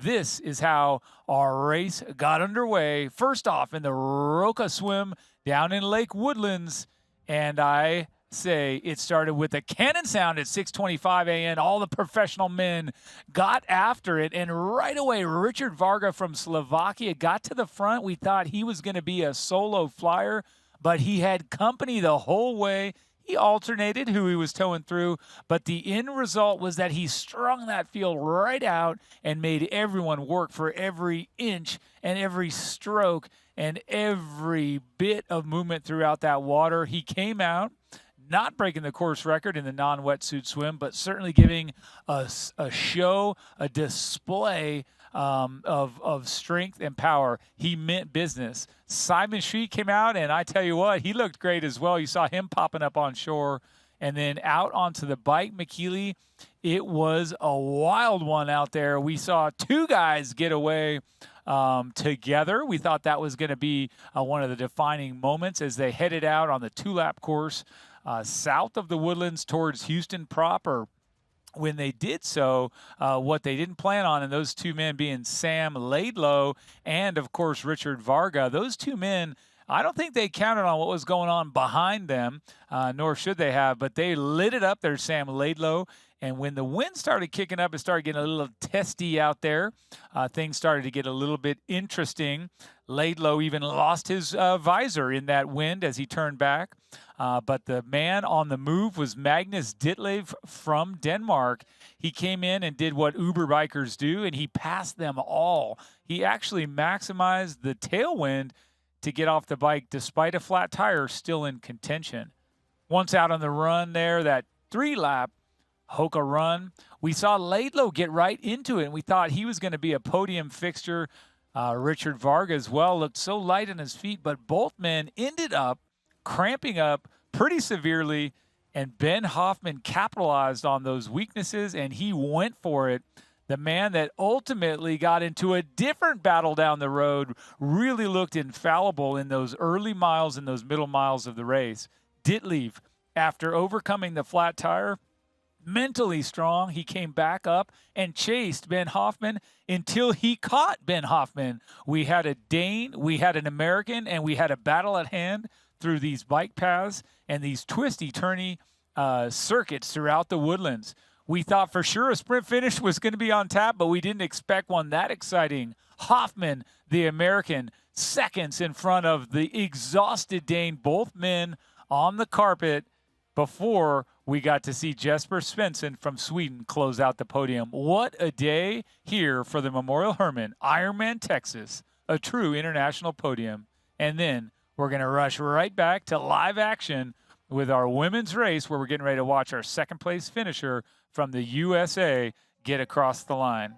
this is how our race got underway. First off, in the Roca swim down in Lake Woodlands, and I say it started with a cannon sound at 6:25 a.m. All the professional men got after it, and right away Richard Varga from Slovakia got to the front. We thought he was going to be a solo flyer, but he had company the whole way. He alternated who he was towing through, but the end result was that he strung that field right out and made everyone work for every inch and every stroke and every bit of movement throughout that water. He came out, not breaking the course record in the non-wetsuit swim, but certainly giving us a show, a display of strength and power. He meant business. Simon Sheet came out, and I tell you what, he looked great as well. You saw him popping up on shore. And then out onto the bike, McKeely, it was a wild one out there. We saw two guys get away together. We thought that was going to be one of the defining moments as they headed out on the two-lap course south of the Woodlands towards Houston proper. When they did so, what they didn't plan on, and those two men being Sam Laidlow and, of course, Richard Varga, those two men, I don't think they counted on what was going on behind them, nor should they have, but they lit it up there, Sam Laidlow. And when the wind started kicking up, it started getting a little testy out there. Things started to get a little bit interesting. Laidlow even lost his visor in that wind as he turned back. But the man on the move was Magnus Ditlev from Denmark. He came in and did what Uber bikers do, and he passed them all. He actually maximized the tailwind to get off the bike despite a flat tire still in contention. Once out on the run there, that three-lap Hoka run, we saw Laidlow get right into it, and we thought he was going to be a podium fixture. Richard Varga as well looked so light on his feet, but both men ended up cramping up pretty severely, and Ben Hoffman capitalized on those weaknesses, and he went for it. The man that ultimately got into a different battle down the road really looked infallible in those early miles and those middle miles of the race. Ditlev, after overcoming the flat tire, mentally strong, he came back up and chased Ben Hoffman until he caught Ben Hoffman. We had a Dane, we had an American, and we had a battle at hand through these bike paths and these twisty-turny circuits throughout the Woodlands. We thought for sure a sprint finish was going to be on tap, but we didn't expect one that exciting. Hoffman, the American, seconds in front of the exhausted Dane, both men on the carpet before we got to see Jesper Svensson from Sweden close out the podium. What a day here for the Memorial Hermann Ironman Texas, a true international podium. And then we're going to rush right back to live action with our women's race, where we're getting ready to watch our second place finisher from the USA get across the line.